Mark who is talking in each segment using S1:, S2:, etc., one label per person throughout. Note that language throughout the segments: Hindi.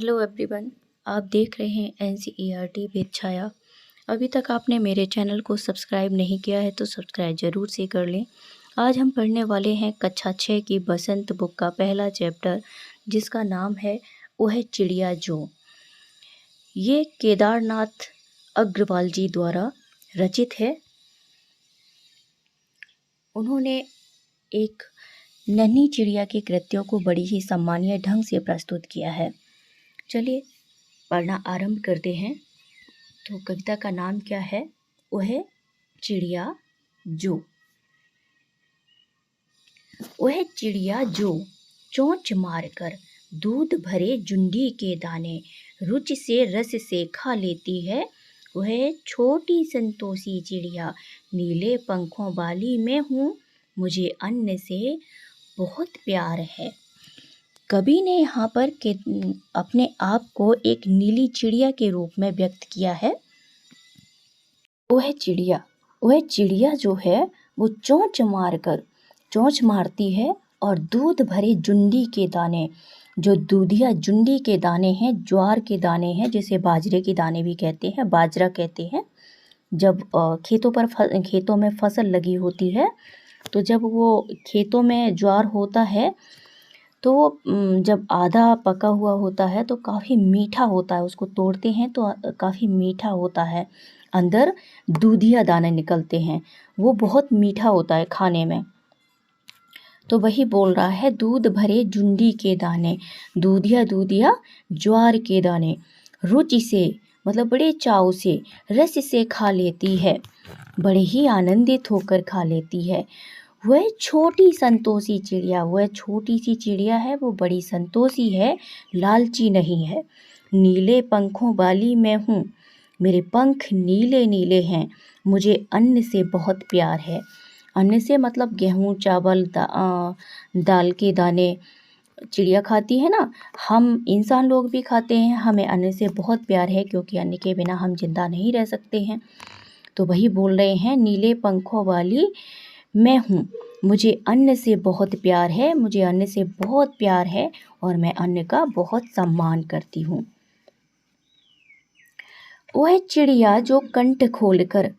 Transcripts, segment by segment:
S1: Hello everyone. आप देख रहे हैं NCERT विद छाया। अभी तक आपने मेरे चैनल को सब्सक्राइब नहीं किया है तो सब्सक्राइब ज़रूर से कर लें। आज हम पढ़ने वाले हैं कक्षा 6 की बसंत बुक का पहला चैप्टर, जिसका नाम है वह चिड़िया जो। ये केदारनाथ अग्रवाल जी द्वारा रचित है। उन्होंने एक नन्ही चिड़िया के कृत्यों को बड़ी ही सम्मानीय ढंग से प्रस्तुत किया है। चलिए पढ़ना आरंभ करते हैं। तो कविता का नाम क्या है? वह चिड़िया जो। वह चिड़िया जो चोंच मारकर दूध भरे जुंडी के दाने रुचि से रस से खा लेती है। वह छोटी संतोषी चिड़िया नीले पंखों वाली मैं हूँ, मुझे अन्न से बहुत प्यार है। कवि ने यहाँ पर अपने आप को एक नीली चिड़िया के रूप में व्यक्त किया है। वह चिड़िया जो है वो चोंच मारती है और दूध भरे जुंडी के दाने, जो दूधिया जुंडी के दाने हैं, ज्वार के दाने हैं, जिसे बाजरे के दाने भी कहते हैं, बाजरा कहते हैं। जब खेतों में फसल लगी होती है, तो जब वो खेतों में ज्वार होता है तो जब आधा पका हुआ होता है तो काफ़ी मीठा होता है। उसको तोड़ते हैं तो काफ़ी मीठा होता है, अंदर दूधिया दाने निकलते हैं, वो बहुत मीठा होता है खाने में। तो वही बोल रहा है, दूध भरे जुंडी के दाने, दूधिया ज्वार के दाने, रुचि से मतलब बड़े चाव से, रस से खा लेती है, बड़े ही आनंदित होकर खा लेती है। वह छोटी संतोषी चिड़िया, वह छोटी सी चिड़िया है, वो बड़ी संतोषी है, लालची नहीं है। नीले पंखों वाली मैं हूँ, मेरे पंख नीले नीले हैं, मुझे अन्न से बहुत प्यार है। अन्न से मतलब गेहूँ चावल दाल के दाने चिड़िया खाती है ना, हम इंसान लोग भी खाते हैं। हमें अन्न से बहुत प्यार है, क्योंकि अन्न के बिना हम जिंदा नहीं रह सकते हैं। तो वही बोल रहे हैं, नीले पंखों वाली मैं हूँ, मुझे अन्न से बहुत प्यार है, मुझे अन्न से बहुत प्यार है और मैं अन्न का बहुत सम्मान करती हूँ। वह चिड़िया जो कंठ खोलकर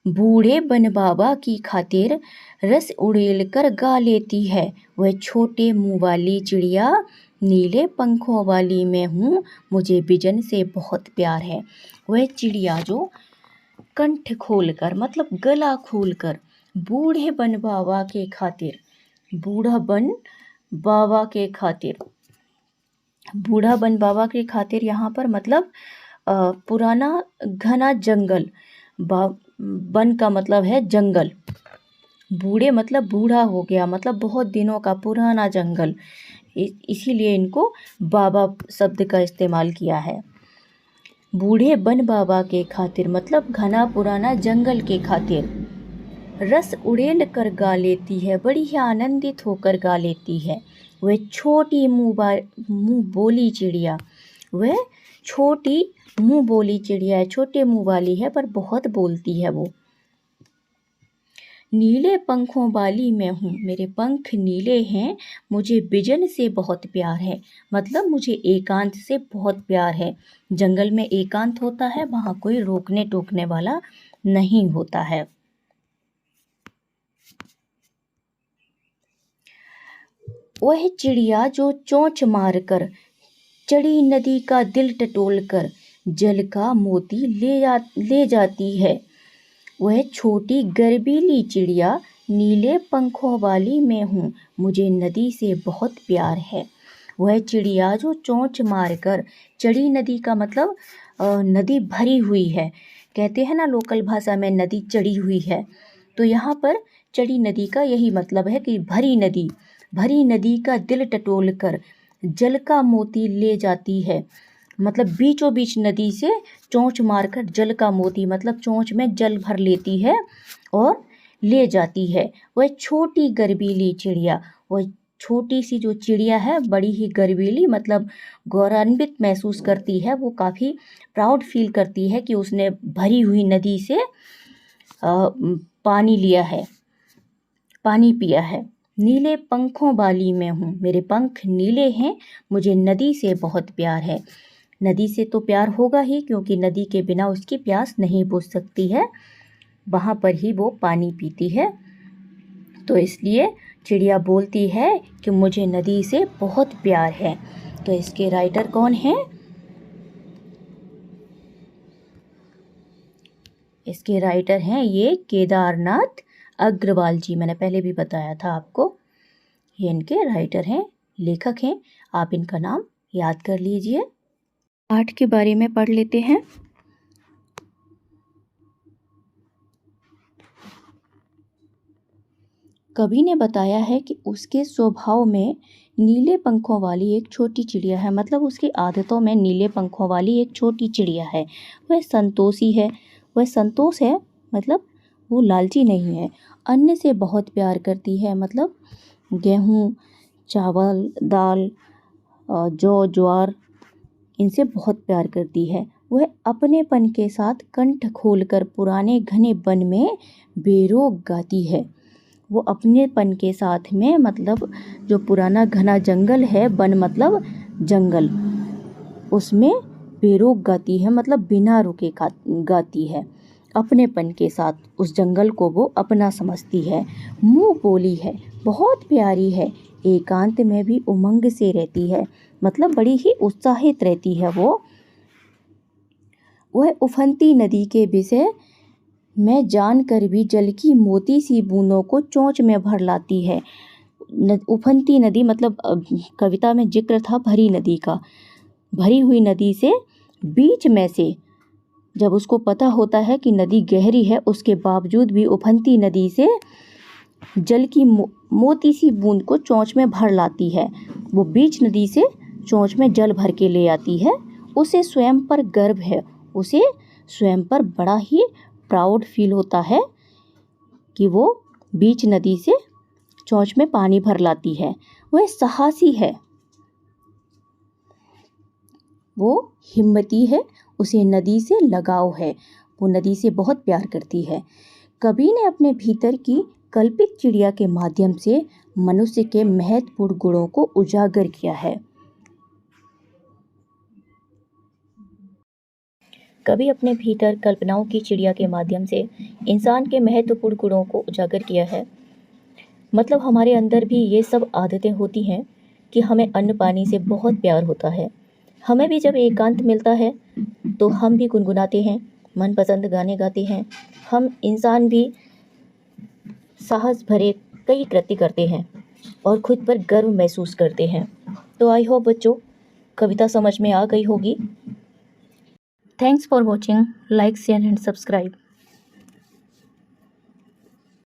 S1: बूढ़े बन बाबा की खातिर रस उड़ेल कर गा लेती है। वह छोटे मुँह वाली चिड़िया नीले पंखों वाली मैं हूँ, मुझे बिजन से बहुत प्यार है। वह चिड़िया जो कंठ खोलकर मतलब गला खोलकर बूढ़े बन बाबा के खातिर, बूढ़ा बन बाबा के खातिर यहाँ पर मतलब पुराना घना जंगल, बन का मतलब है जंगल, बूढ़े मतलब बूढ़ा हो गया, मतलब बहुत दिनों का पुराना जंगल, इसीलिए इनको बाबा शब्द का इस्तेमाल किया है। बूढ़े बन बाबा के खातिर मतलब घना पुराना जंगल के खातिर रस उड़ेल कर गा लेती है, बड़ी ही आनंदित होकर गा लेती है। वह छोटी मुँह बोली चिड़िया, वह छोटी मुँह बोली चिड़िया है, छोटे मुँह वाली है पर बहुत बोलती है वो। नीले पंखों वाली मैं हूँ, मेरे पंख नीले हैं, मुझे बिजन से बहुत प्यार है, मतलब मुझे एकांत से बहुत प्यार है। जंगल में एकांत होता है, वहाँ कोई रोकने टोकने वाला नहीं होता है। वह चिड़िया जो चोंच मारकर चढ़ी नदी का दिल टटोल कर जल का मोती ले जाती है। वह छोटी गर्बीली चिड़िया नीले पंखों वाली मैं हूँ, मुझे नदी से बहुत प्यार है। वह चिड़िया जो चोंच मारकर चढ़ी नदी का मतलब नदी भरी हुई है, कहते हैं ना लोकल भाषा में नदी चढ़ी हुई है, तो यहाँ पर चढ़ी नदी का यही मतलब है कि भरी नदी का दिल टटोल कर जल का मोती ले जाती है, मतलब बीचों बीच नदी से चोंच मारकर जल का मोती मतलब चोंच में जल भर लेती है और ले जाती है। वह छोटी गर्बीली चिड़िया, वह छोटी सी जो चिड़िया है बड़ी ही गर्बीली मतलब गौरवान्वित महसूस करती है, वो काफ़ी प्राउड फील करती है कि उसने भरी हुई नदी से पानी पिया है। नीले पंखों वाली मैं हूँ, मेरे पंख नीले हैं, मुझे नदी से बहुत प्यार है। नदी से तो प्यार होगा ही, क्योंकि नदी के बिना उसकी प्यास नहीं बुझ सकती है, वहाँ पर ही वो पानी पीती है। तो इसलिए चिड़िया बोलती है कि मुझे नदी से बहुत प्यार है। तो इसके राइटर कौन हैं? इसके राइटर हैं ये केदारनाथ अग्रवाल जी, मैंने पहले भी बताया था आपको। ये इनके राइटर हैं, लेखक हैं। आप इनका नाम याद कर लीजिए। पाठ के बारे में पढ़ लेते हैं। कवि ने बताया है कि उसके स्वभाव में नीले पंखों वाली एक छोटी चिड़िया है, मतलब उसकी आदतों में नीले पंखों वाली एक छोटी चिड़िया है। वह संतोषी है, वह संतोष है, मतलब वो लालची नहीं है। अन्न से बहुत प्यार करती है, मतलब गेहूँ, चावल, दाल, जौ, ज्वार, इनसे बहुत प्यार करती है। वह अपनेपन के साथ कंठ खोलकर पुराने घने वन में बेरोक गाती है। वो अपनेपन के साथ में, मतलब जो पुराना घना जंगल है, वन मतलब जंगल, उसमें बेरोक गाती है, मतलब बिना रुके गाती है। अपनेपन के साथ उस जंगल को वो अपना समझती है। मुँह बोली है, बहुत प्यारी है, एकांत में भी उमंग से रहती है, मतलब बड़ी ही उत्साहित रहती है वो। वह उफनती नदी के विषय मैं जानकर भी जल की मोती सी बूंदों को चोंच में भर लाती है। उफनती नदी मतलब कविता में जिक्र था भरी नदी का। भरी हुई नदी से बीच में से, जब उसको पता होता है कि नदी गहरी है, उसके बावजूद भी उफनती नदी से जल की मोती सी बूंद को चोंच में भर लाती है। वो बीच नदी से चोंच में जल भर के ले आती है। उसे स्वयं पर गर्व है, उसे स्वयं पर बड़ा ही प्राउड फील होता है कि वो बीच नदी से चोंच में पानी भर लाती है। वह साहसी है, वो हिम्मती है, उसे नदी से लगाव है, वो नदी से बहुत प्यार करती है। कवि ने अपने भीतर की कल्पित चिड़िया के माध्यम से मनुष्य के महत्वपूर्ण गुणों को उजागर किया है। कवि अपने भीतर कल्पनाओं की चिड़िया के माध्यम से इंसान के महत्वपूर्ण गुणों को उजागर किया है। मतलब हमारे अंदर भी ये सब आदतें होती हैं कि हमें अन्न पानी से बहुत प्यार होता है। हमें भी जब एकांत मिलता है तो हम भी गुनगुनाते हैं, मनपसंद गाने गाते हैं। हम इंसान भी साहस भरे कई कृत्य करते हैं और खुद पर गर्व महसूस करते हैं। तो आई होप बच्चों कविता समझ में आ गई होगी। Thanks for watching. Like, share and subscribe.